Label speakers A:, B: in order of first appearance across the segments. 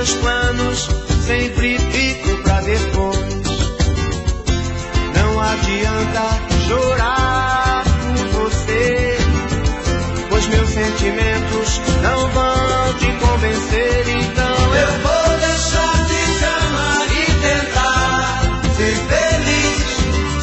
A: meus planos sempre fico pra depois. Não adianta chorar por você, pois meus sentimentos não vão te convencer. Então eu vou deixar de te amar e tentar ser feliz,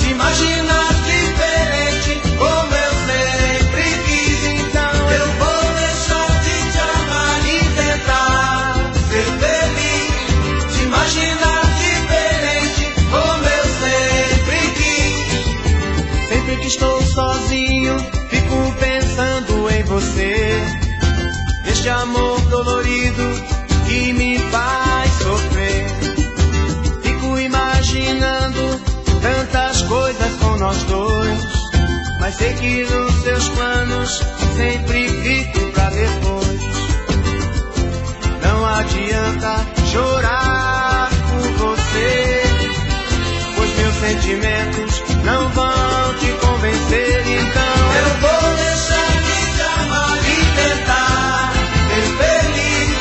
A: te imaginar diferente como eu sempre quis. Então eu vou deixar de te amar e tentar ser feliz, te imaginar diferente como eu sempre quis. Sempre que estou sozinho, fico pensando em você, este amor dolorido que me faz sofrer. Fico imaginando tantas coisas com nós dois, mas sei que nos seus planos sempre fico pra depois. Não adianta chorar por você, pois meus sentimentos não vão te convencer. Então eu vou deixar de te amar e tentar ser feliz,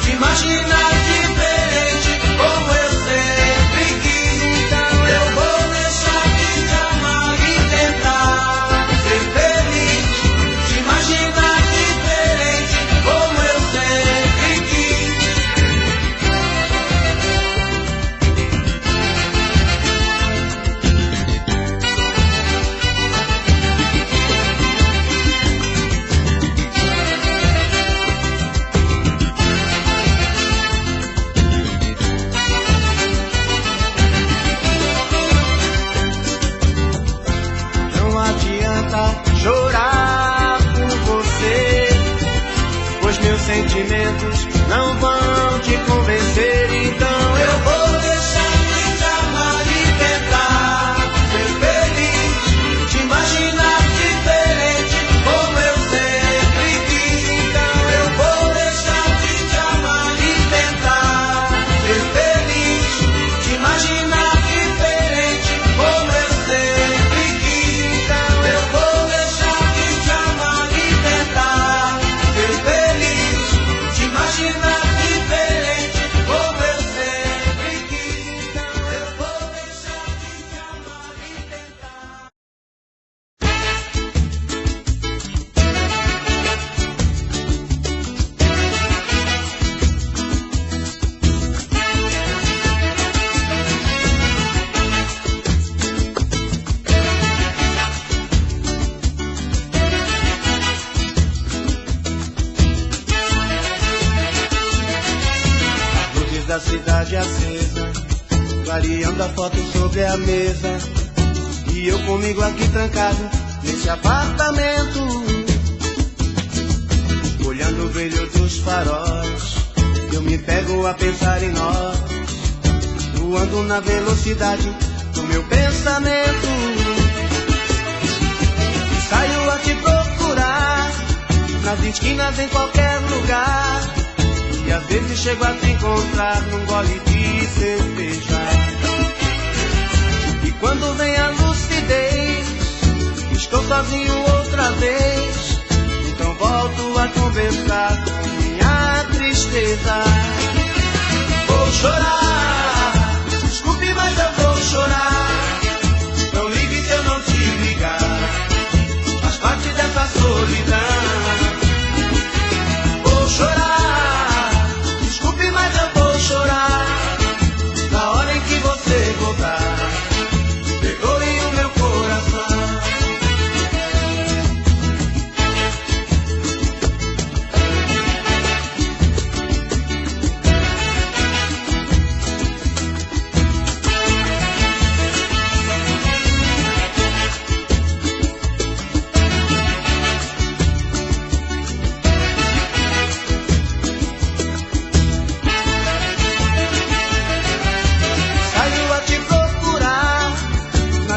A: te imaginar diferente como eu sempre quis. Então eu vou deixar de te amar e tentar ser feliz, te imaginar diferente como eu sempre quis. Não adianta chorar por você, pois meus sentimentos não vão te convencer. Então eu vou deixar de te amar e tentar ser feliz, te imaginar diferente como eu sempre quis. Então eu vou deixar de te amar e tentar ser feliz, te imaginar diferente como eu sempre quis. Então eu vou deixar de te amar e tentar ser feliz, te imaginar diferente como eu sempre quis. Então eu vou deixar de te amar e tentar. Luzes da cidade acesa, clareando a foto sobre a mesa, e eu comigo aqui trancado nesse apartamento, olhando o brilho dos faróis. Eu me pego a pensar em nós, voando na velocidade do meu pensamento. Saio a te procurar, nas esquinas, em qualquer lugar, e às vezes chego a te encontrar num gole de cerveja. E quando vem a lucidez, estou sozinho outra vez, então volto a conversar com minha tristeza. Vou chorar, desculpe, mas eu vou chorar. Não ligue se eu não te ligar, faz parte dessa solidão. Vou chorar, desculpe, mas eu vou chorar. Na hora em que você voltar, perdoe o meu coração.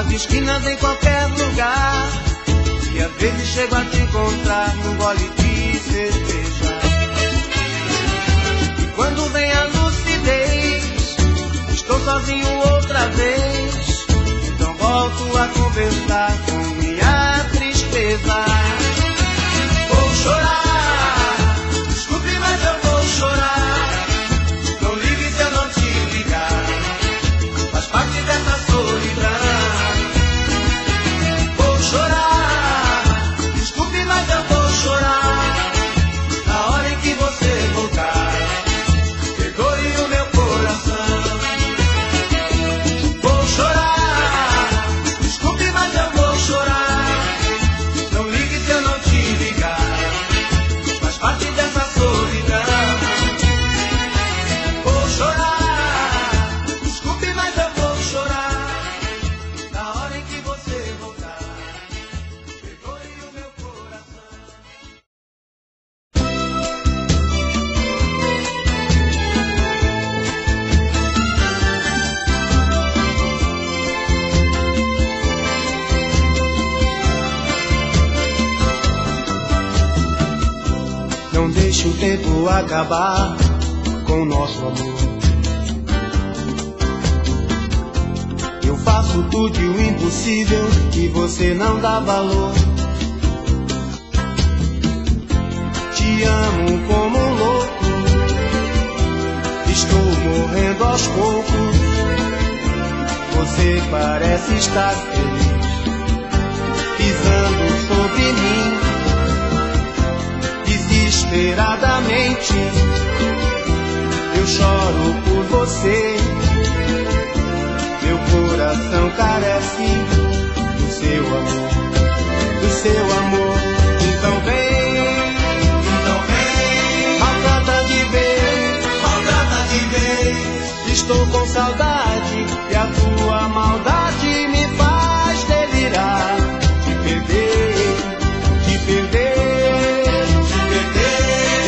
A: Esquinas, em qualquer lugar, e às vezes chego a te encontrar num gole de cerveja. E quando vem a lucidez, estou sozinho outra vez, então volto a conversar com minha tristeza. Vou chorar, desculpe, mas eu vou chorar. Não deixe o tempo acabar com o nosso amor. Eu faço tudo e o impossível que você não dá valor. Te amo como um louco, estou morrendo aos poucos. Você parece estar feliz, pisando sobre mim, desesperadamente. Eu choro por você, meu coração carece do seu amor, do seu amor. Então vem, maltrata de vez, estou com saudade e a tua maldade me faz delirar. Te perder, te perder, te perder.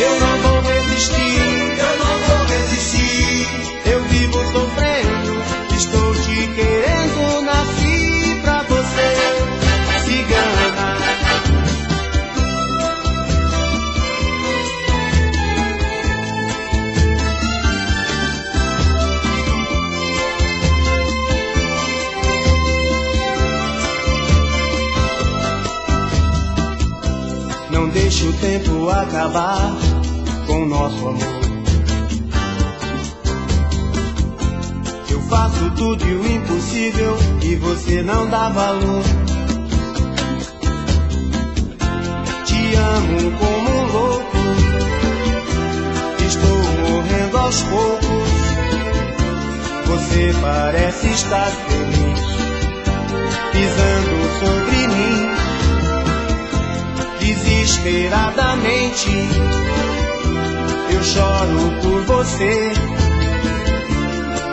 A: Eu não vou resistir, eu não vou resistir. Eu vivo sofrendo, estou te querendo, nasci pra você, cigana. Não deixe o tempo acabar com o nosso amor. Eu faço tudo e o impossível e você não dá valor. Te amo como um louco, estou morrendo aos poucos. Você parece estar feliz, pisando sobre mim, desesperadamente. Eu choro por você,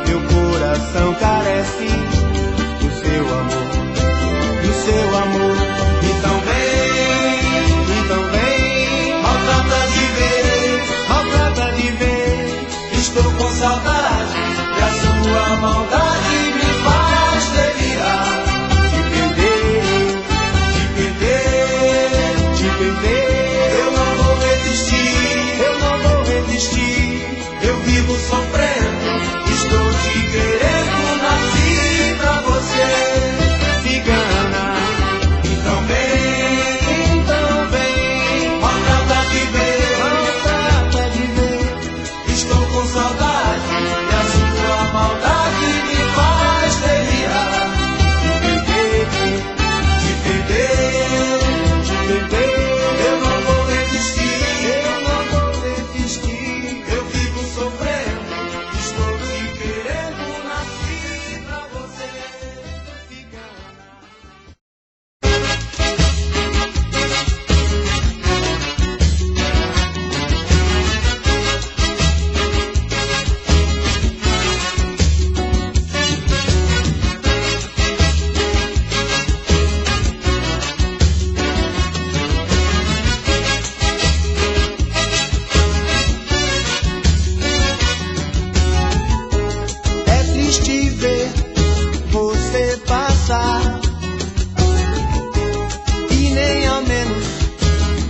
A: meu coração carece do seu amor, do seu amor. Então vem, maltrata de vez. Estou com saudade e a sua maldade me faz delirar. Te perder, eu não vou resistir, eu não vou resistir. Eu vivo sofrendo, estou te querendo, nasci pra você, cigana. Então vem, maltrata de vez, estou com saudade e a sua maldade me faz delirar. Te perder, eu não vou resistir, eu não vou resistir. Eu vivo sofrendo, estou te querendo, nasci pra você, cigana. É triste ver você passar e nem ao menos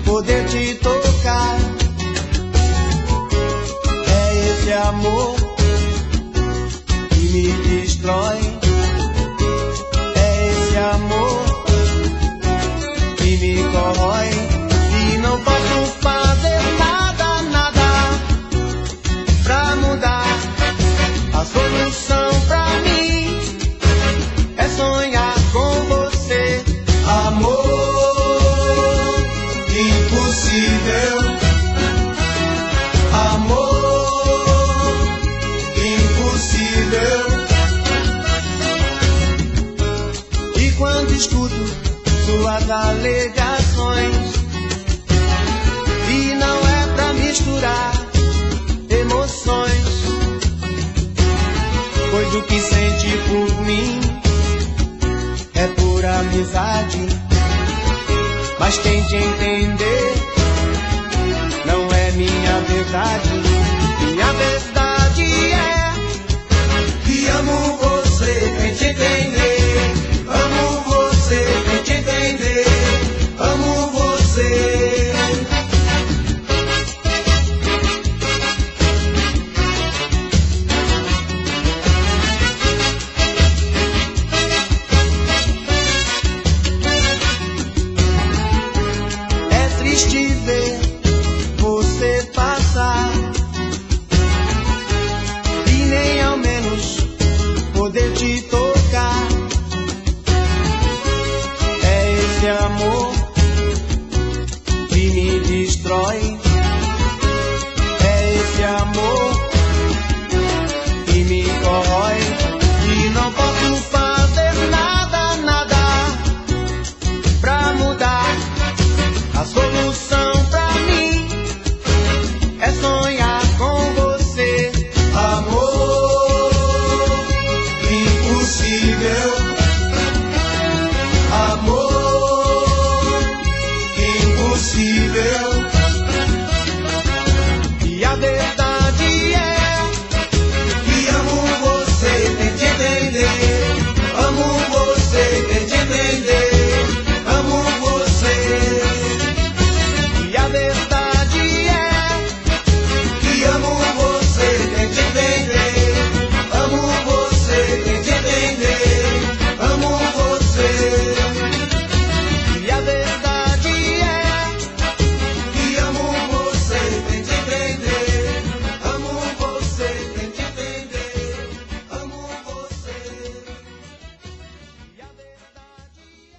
A: poder te tocar. É esse amor que me destrói, é esse amor que me corrói. E não posso fazer nada pra mudar. A solução pra mim é sonhar com você. Amor impossível, amor impossível. E quando escuto suas alegações, e não é pra misturar emoções, pois o que sente por mim é pura amizade. Mas tente entender, não é minha verdade. Minha verdade é que amo você, tente entender. Amo você, tente entender. Amo você. esse amor que me destrói. É esse amor que me corrói. E não posso fazer nada, nada pra mudar. A solução pra mim é sonhar com você. Amor impossível. Amor impossível. E a verdade é que amo você, tente entender. Amo você, tente entender. Amo você. E a verdade é que amo você, tente entender. Amo você, tente entender. Amo você. E a verdade é que amo você, tente entender. Amo você, tente entender. Amo você. E a verdade é.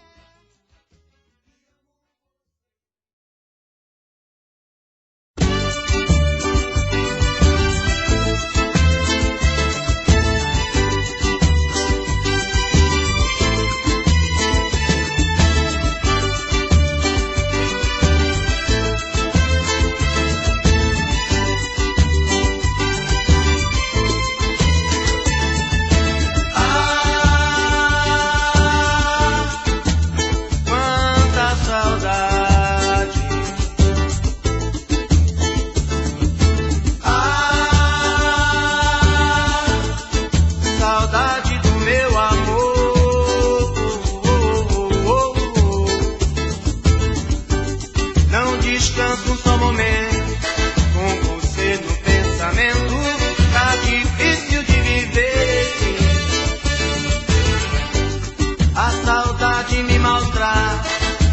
A: Quanta saudade. Saudade do meu amor. Não descanso um só momento com você no pensamento. Tá difícil de viver. A saudade me maltrata.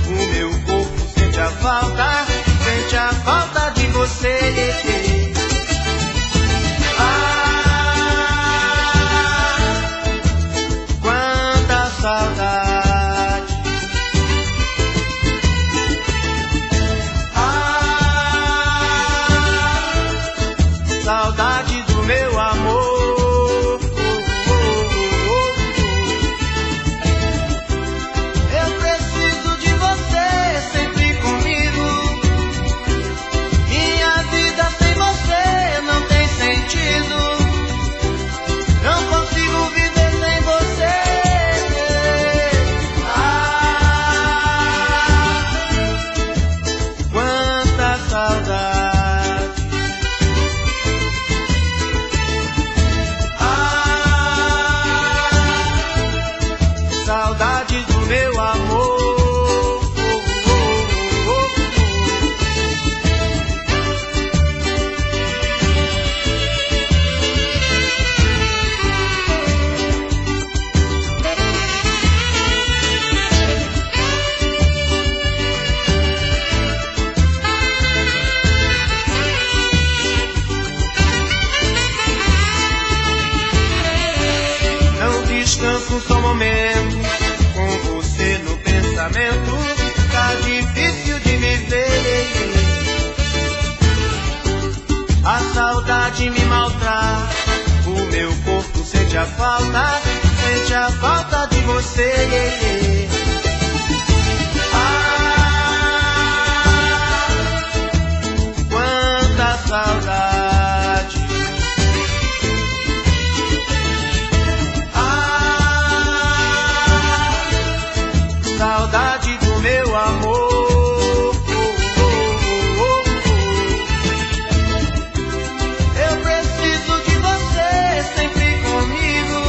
A: O meu corpo sente a falta de você. Quanta saudade. Saudade do meu amor. Eu preciso de você sempre comigo. Minha vida sem você não tem sentido. Não consigo viver sem você. Quanta saudade. Saudade do meu amor. Não descanso um só momento com você no pensamento. Tá difícil de viver. A saudade me maltrata. O meu corpo sente a falta de você. Quanta saudade. Saudade do meu amor. Eu preciso de você sempre comigo.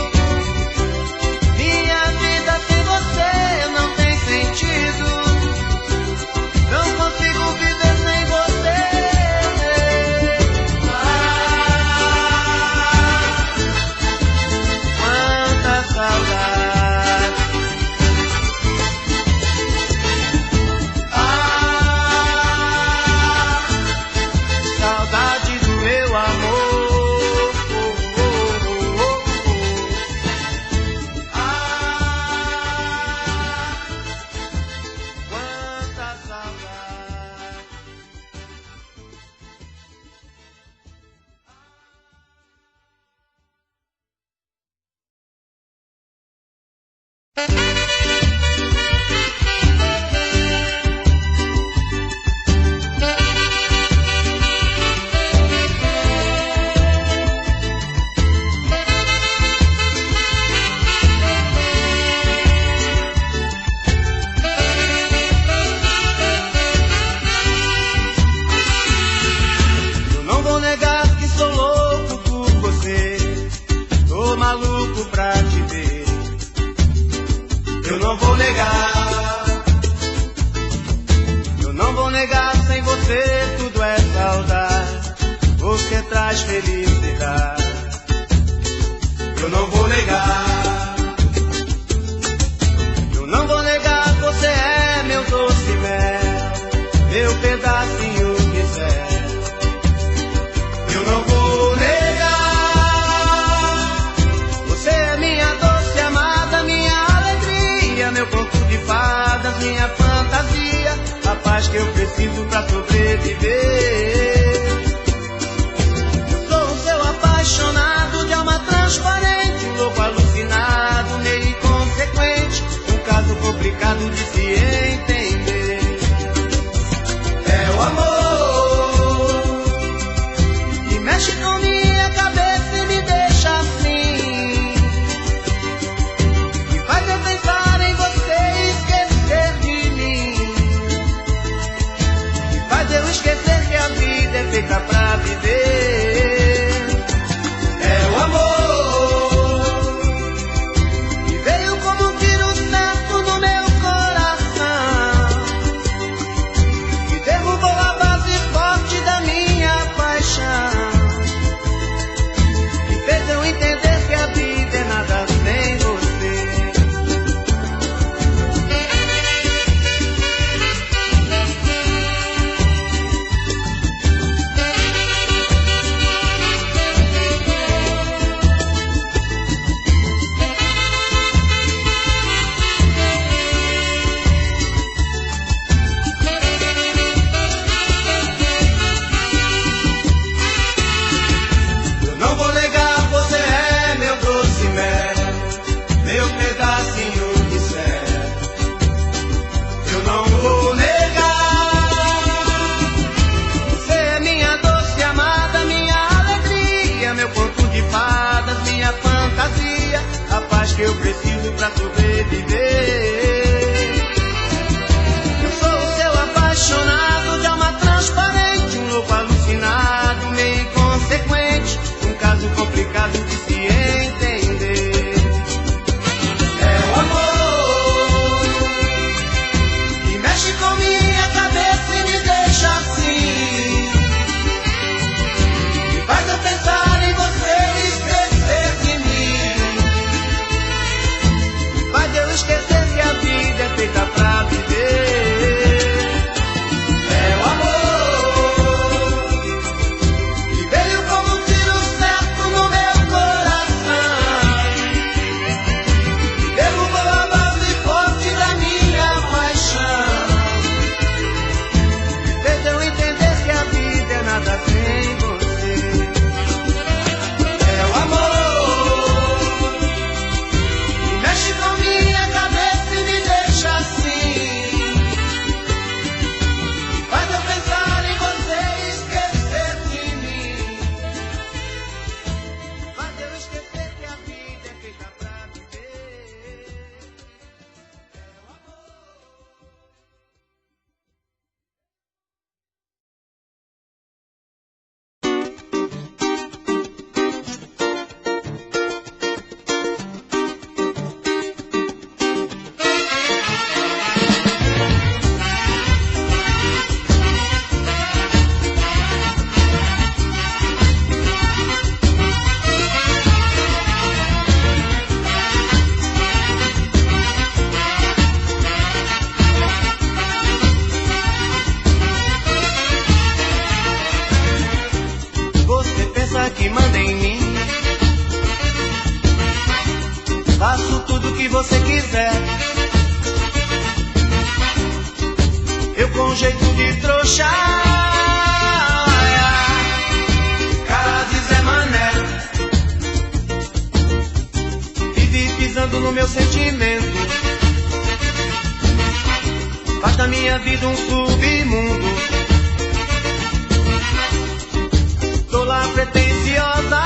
A: você quiser. Eu com jeito de trouxa, cara de Zé Mané, vive pisando no meu sentimento. na minha vida um submundo. Tô lá pretensiosa,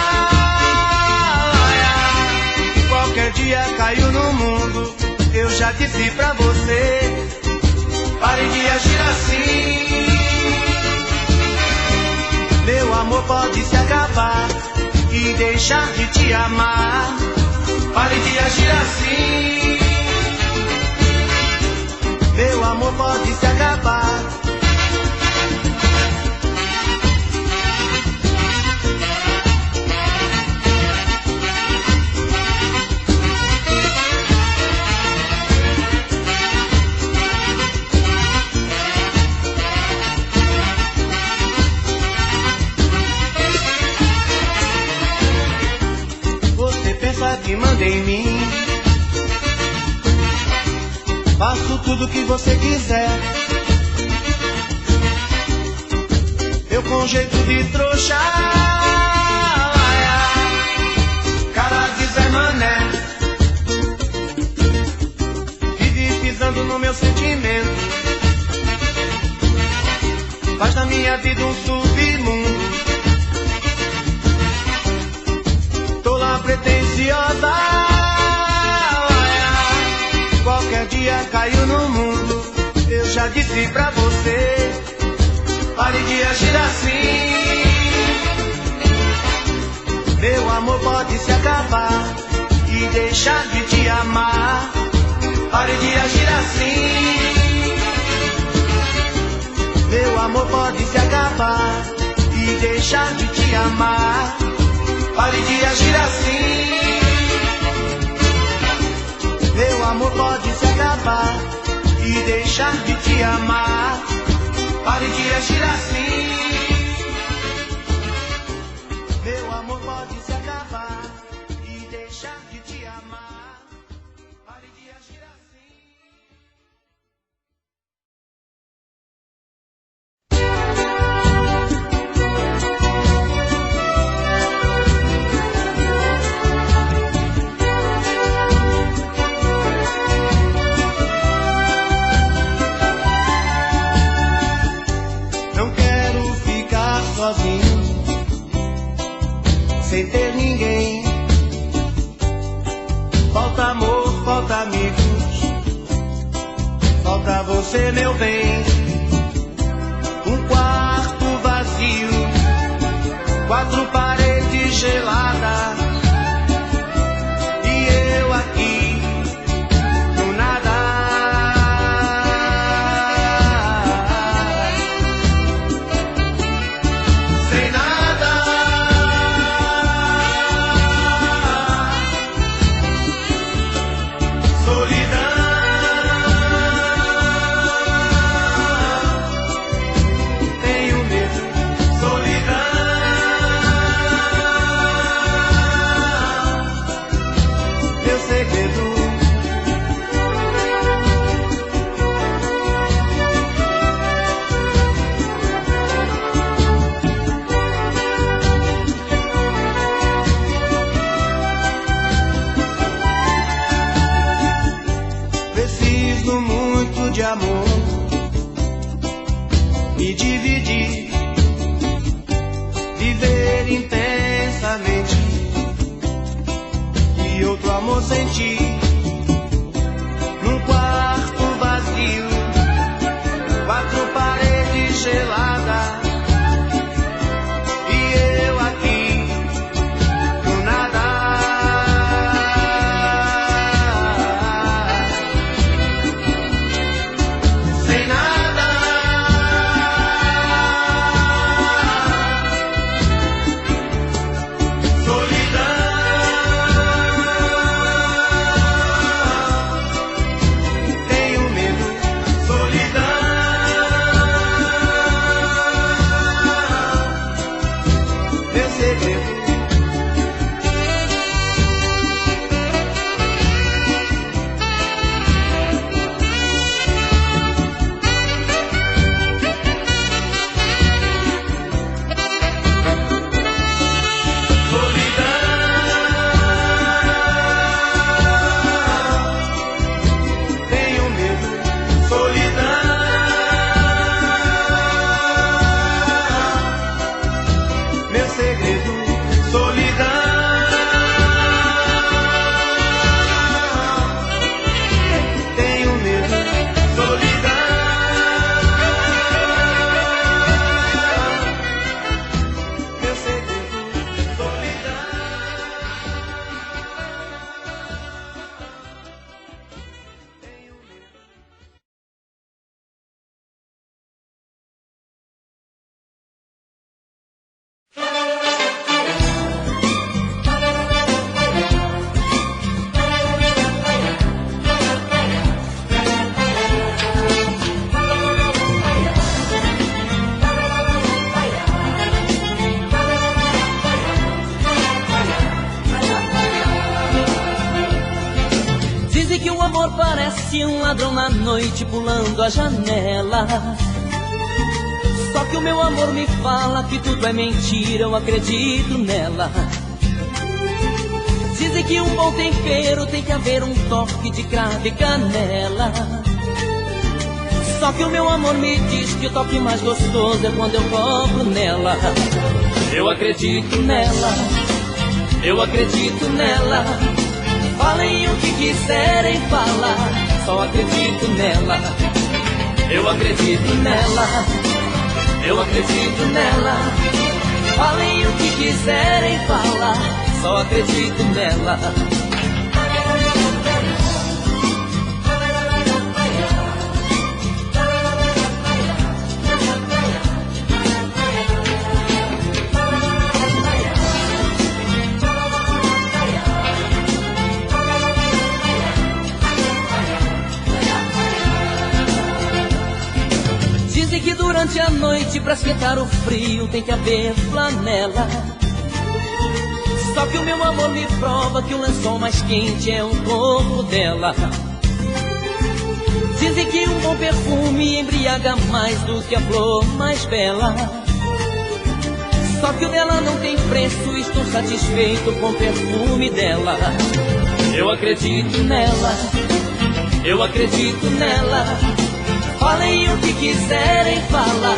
A: qualquer dia caiu no mundo. Eu já disse pra você, pare de agir assim. Meu amor pode se acabar e deixar de te amar. Pare de agir assim. Meu amor pode se acabar. Você pensa que manda em mim. Faço tudo que você quiser. Eu com jeito de trouxa, cara de Zé Mané, vive pisando no meu sentimento. Faz da minha vida um submundo. Tô lá pretensiosa, qualquer dia caiu no mundo. Eu já disse pra você, pare de agir assim. Meu amor pode se acabar e deixar de te amar. Pare de agir assim. Meu amor pode se acabar e deixar de te amar. Pare de agir assim. Meu amor pode se acabar e deixar de te amar. Pare de agir assim. Meu amor pode se acabar e deixar de te amar. Pare de agir assim. Sozinho, sem ter ninguém. Falta amor, falta amigos, falta você, meu bem. Um quarto vazio, quatro paredes geladas, e eu aqui no nada. De amor, me dividir, viver intensamente e outro amor sentir. Num quarto vazio, quatro paredes geladas, e eu aqui do nada.
B: Solidão. Parecia um ladrão na noite pulando a janela. Só que o meu amor me fala que tudo é mentira, eu acredito nela. Dizem que um bom tempero tem que haver um toque de cravo e canela. Só que o meu amor me diz que o toque mais gostoso é quando eu toco nela. Eu acredito nela, eu acredito nela. Falem o que quiserem falar, só acredito nela. Eu acredito nela, eu acredito nela. Falem o que quiserem falar, só acredito nela. Dizem que durante a noite, pra esquentar o frio, tem que haver flanela. Só que o meu amor me prova que o lençol mais quente é o corpo dela. Dizem que um bom perfume embriaga mais do que a flor mais bela. Só que o dela não tem preço, estou satisfeito com o perfume dela. Eu acredito nela, eu acredito nela. Falem o que quiserem falar,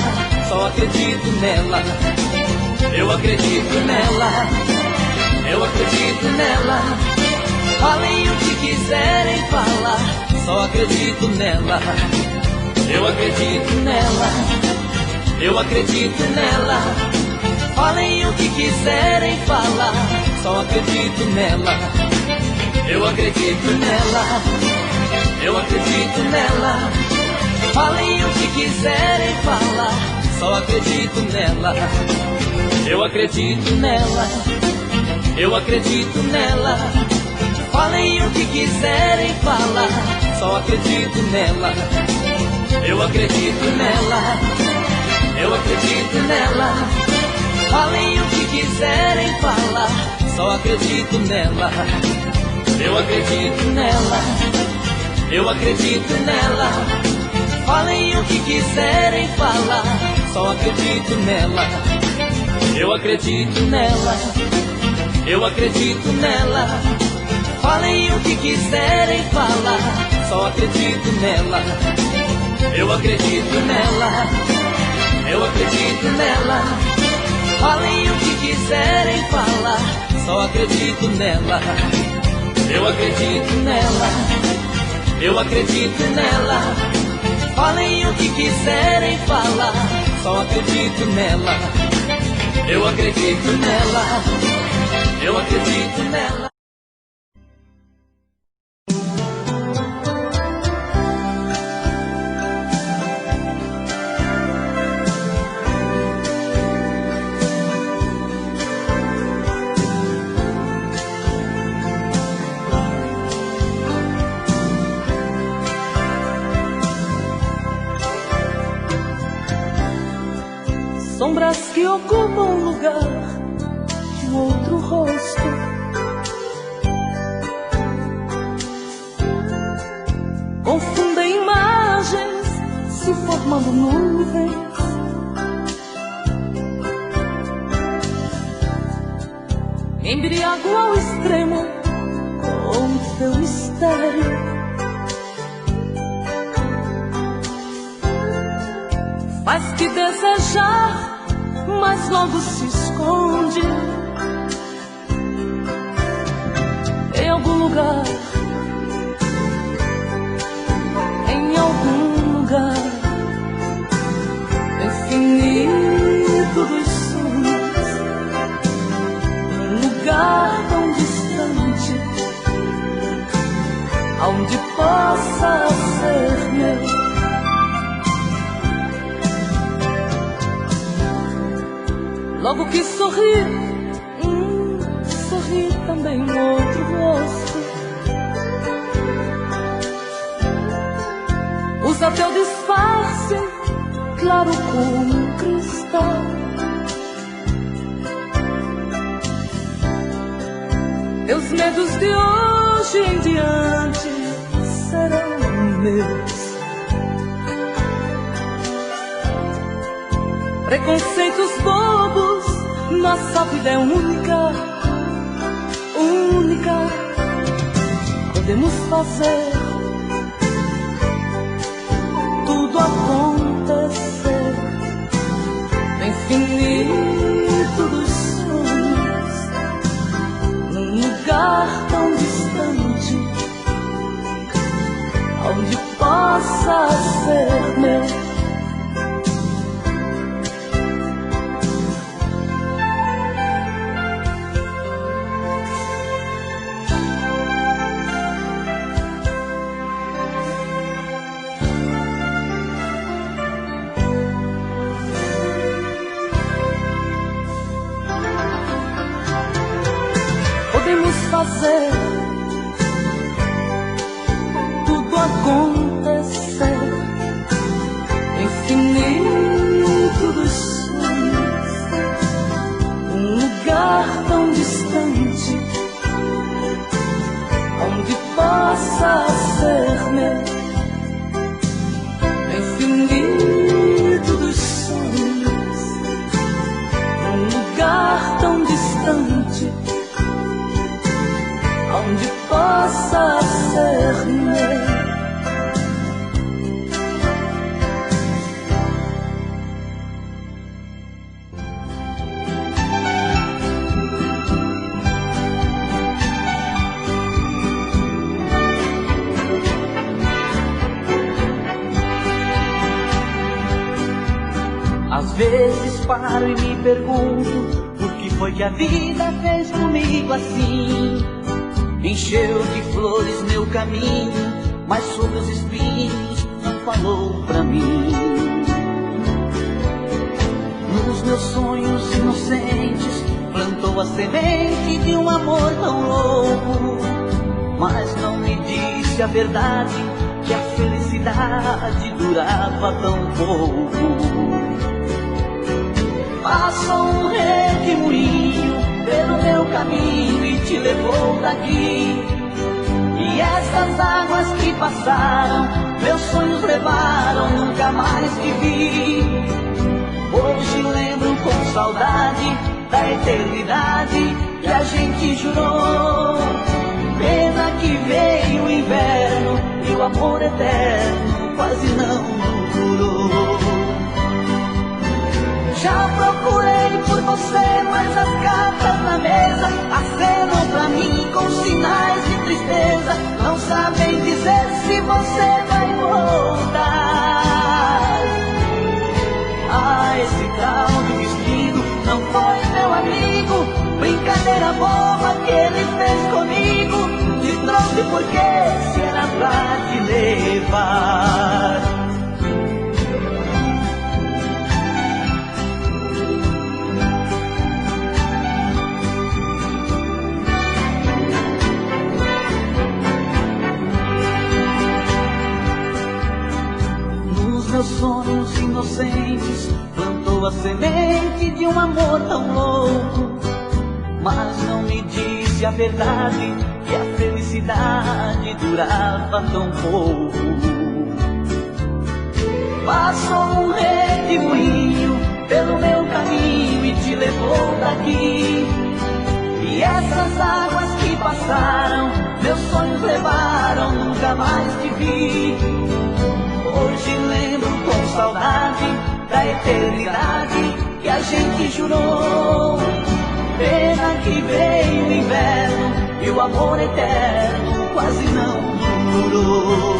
B: só acredito nela. Eu acredito nela, eu acredito nela. Falem o que quiserem falar, só acredito nela. Eu acredito nela, eu acredito nela. Falem o que quiserem falar, só acredito nela. Eu acredito nela, eu acredito nela. Falem o que quiserem falar, só acredito nela. Eu acredito nela, eu acredito nela. Falem o que quiserem falar, só acredito nela. Eu acredito nela, eu acredito nela. Falem o que quiserem falar, só acredito nela. Eu acredito nela, eu acredito nela. Falem o que quiserem falar, só acredito nela. Eu acredito nela, eu acredito nela. Falem o que quiserem falar, só acredito nela. Eu acredito nela, eu acredito nela. Falem o que quiserem falar, só acredito nela. Eu acredito nela, eu acredito nela. Falem o que quiserem falar, só acredito nela. Eu acredito nela, eu acredito nela.
C: Sombras que ocupam o lugar de um outro rosto. Confundem imagens, se formando nuvens. Embriago ao extremo com teu mistério. Faz que desejar, mas logo se esconde em algum lugar, em algum lugar infinito dos sonhos, um lugar tão distante, aonde possa ser meu. Logo que sorri, sorri também um outro rosto. Usa teu disfarce, claro como um cristal. Teus medos de hoje em diante serão meus. Preconceitos bobos, nossa vida é única, única. Podemos fazer tudo acontecer no infinito dos sonhos, num lugar tão distante, onde possa ser meu. Podemos fazer tudo acontecer no infinito dos sonhos, um lugar tão distante, onde possa ser meu. No infinito dos sonhos, um lugar tão distante, onde possa ser meu.
B: Às vezes paro e me pergunto por que foi que a vida fez comigo assim. Encheu de flores meu caminho, mas sobre os espinhos não falou pra mim. Nos meus sonhos inocentes plantou a semente de um amor tão louco, mas não me disse a verdade, que a felicidade durava tão pouco. Passou um redemoinho pelo meu caminho e te levou daqui. E estas águas que passaram, meus sonhos levaram, nunca mais te vi. Hoje lembro com saudade da eternidade que a gente jurou. Pena que veio o inverno e o amor eterno quase não durou. Já procurei por você, mas as cartas na mesa acenam pra mim com sinais de tristeza. Não sabem dizer se você vai voltar. Ah, esse tal de destino não foi meu amigo, brincadeira boba que ele fez comigo. Te trouxe porque se era pra te levar. Meus sonhos inocentes plantou a semente de um amor tão louco, mas não me disse a verdade, que a felicidade durava tão pouco. Passou um redemoinho pelo meu caminho e te levou daqui. E essas águas que passaram, meus sonhos levaram, nunca mais te vi. Hoje lembro com saudade da eternidade que a gente jurou. Pena que veio o inverno e o amor eterno quase não durou.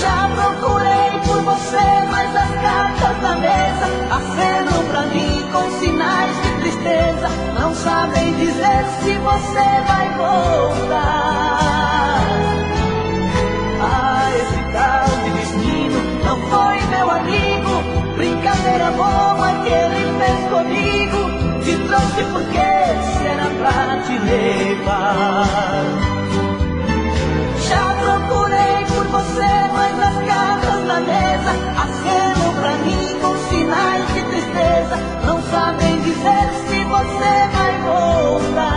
B: Já procurei por você, mas as cartas na mesa acenam pra mim com sinais de tristeza. Não sabem dizer se você vai voltar. Ah, esse tal de destino não foi meu amigo, brincadeira boa que ele fez comigo. Te trouxe porque se era pra te levar. Já procurei por você, mas as cartas na mesa acenam pra mim com sinais de tristeza. Não sabem dizer se você vai voltar.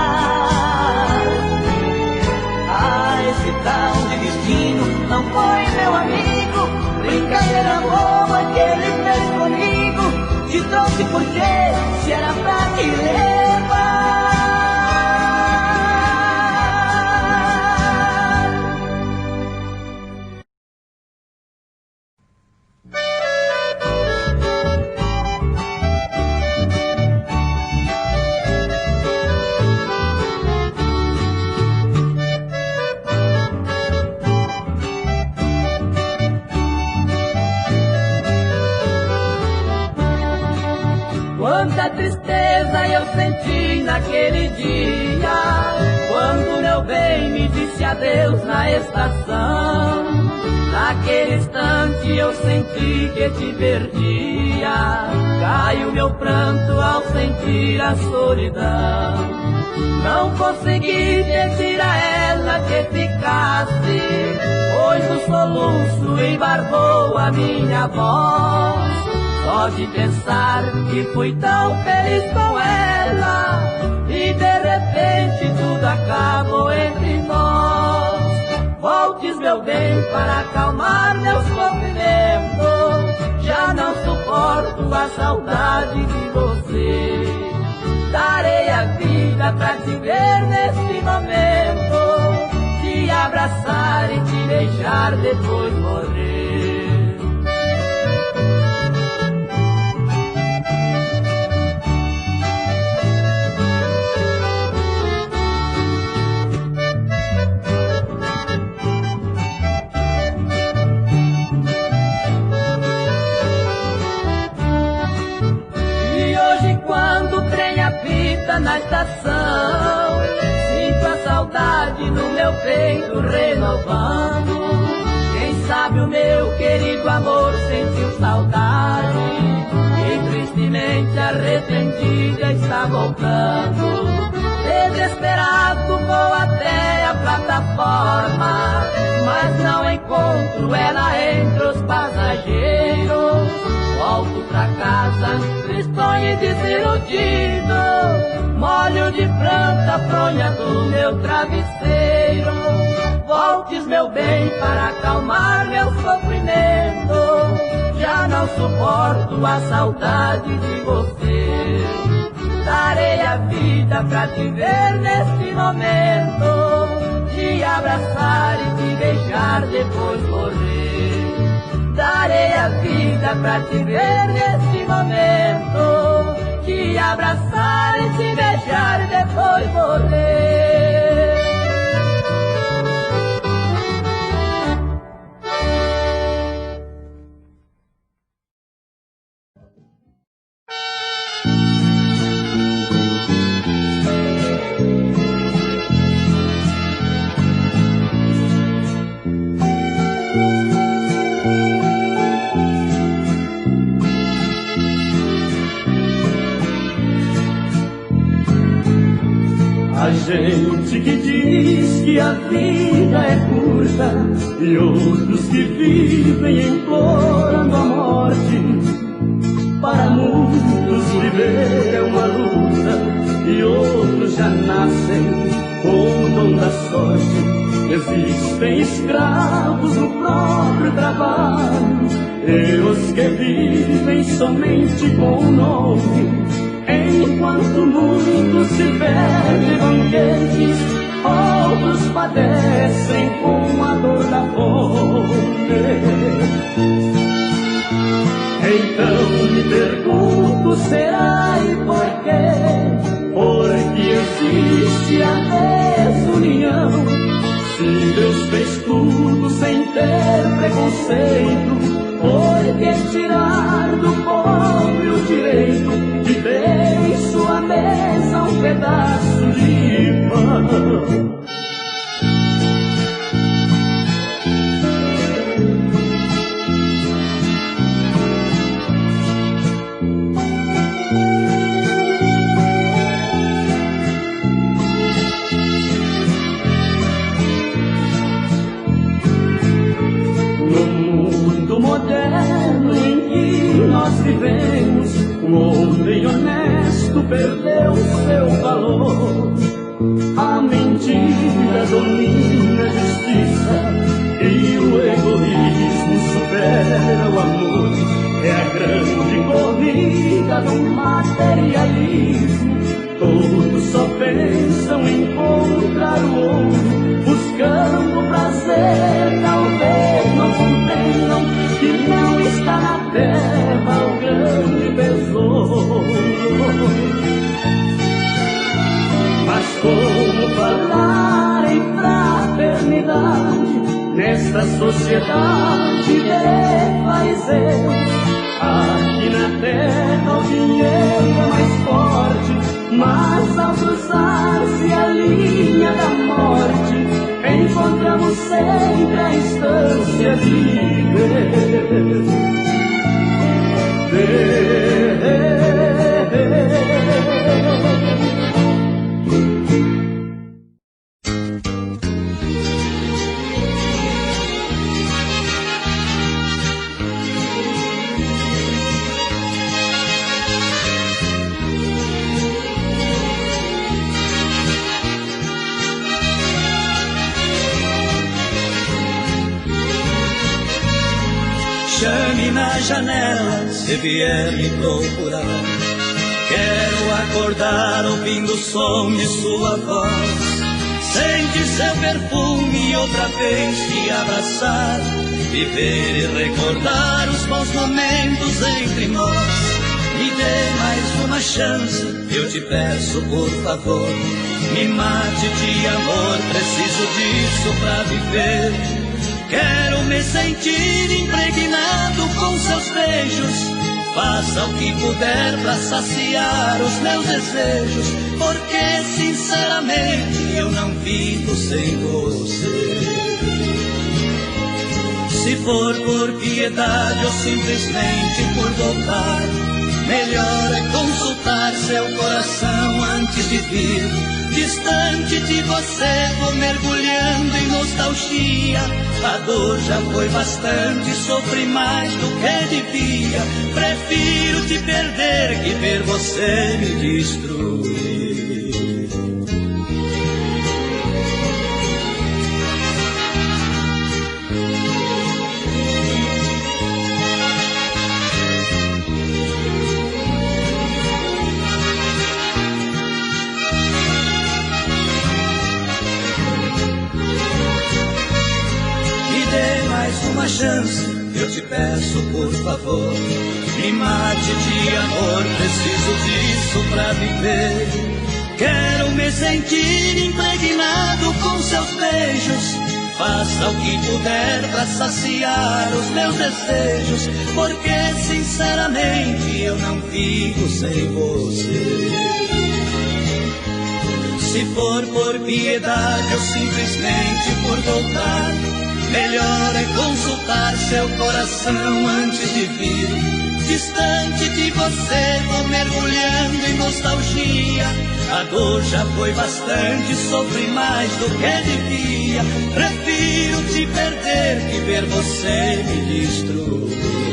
B: Ah, esse tal de destino não foi meu amigo. Brincadeira boa que ele fez comigo. Te trouxe porque se era pra te levar. Quanta tristeza eu senti naquele dia, quando meu bem me disse adeus na estação. Naquele instante eu senti que te perdia, caiu meu pranto ao sentir a solidão. Não consegui pedir a ela que ficasse, pois o soluço embargou a minha voz. Só de pensar que fui tão feliz com ela, e de repente tudo acabou entre nós. Voltes, meu bem, para acalmar meu sofrimento, já não suporto a saudade de você. Darei a vida pra te ver neste momento, te abraçar e te deixar depois morrer. Na estação, sinto a saudade no meu peito renovando. Quem sabe o meu querido amor sentiu saudade e tristemente arrependida está voltando. Desesperado vou até a plataforma, mas não encontro ela entre os passageiros. Volto pra casa, tristonho e desiludido, molho de pranto a fronha do meu travesseiro. Voltes, meu bem, para acalmar meu sofrimento, já não suporto a saudade de você. Darei a vida pra te ver neste momento, te abraçar e te beijar depois morrer. Darei a vida pra te ver neste momento, te abraçar e te beijar e depois morrer.
D: A gente que diz que a vida é curta e outros que vivem implorando a morte. Para muitos viver é uma luta e outros já nascem com o dom da sorte. Existem escravos no próprio trabalho e os que vivem somente com o nome. Enquanto muitos se perdem banquetes, outros padecem com a dor da fome. Então me pergunto, será e por quê? Porque existe a desunião. Se Deus fez tudo sem ter preconceito, por que tirar do pobre o direito de ter em sua mesa um pedaço de pão? Moderno em que nós vivemos, o homem honesto perdeu seu valor. A mentira domina a justiça e o pensam em encontrar o outro, buscando prazer, talvez não compreendam que não está na terra o grande tesouro. Mas como falar em fraternidade nesta sociedade de fariseus? Aqui na terra o dinheiro é mais forte, mas ao cruzar-se a linha da morte, encontramos sempre a instância de Deus.
E: Chame na janela se vier me procurar. Quero acordar ouvindo o som de sua voz, sentir seu perfume e outra vez te abraçar, viver e recordar os bons momentos entre nós. Me dê mais uma chance, eu te peço por favor. Me mate de amor, preciso disso pra viver. Quero me sentir impregnado com seus beijos. Faça o que puder pra saciar os meus desejos, porque sinceramente eu não vivo sem você. Se for por piedade ou simplesmente por voltar, melhor é consultar seu coração antes de vir. Distante de você vou mergulhando em nostalgia. A dor já foi bastante, sofri mais do que devia. Prefiro te perder que ver você me destruir. Uma chance, eu te peço por favor. Me mate de amor, preciso disso pra viver. Quero me sentir impregnado com seus beijos. Faça o que puder pra saciar os meus desejos, porque sinceramente eu não vivo sem você. Se for por piedade ou simplesmente por voltar, melhor é consultar seu coração antes de vir. Distante de você vou mergulhando em nostalgia. A dor já foi bastante, sofri mais do que devia. Prefiro te perder que ver você me destruir.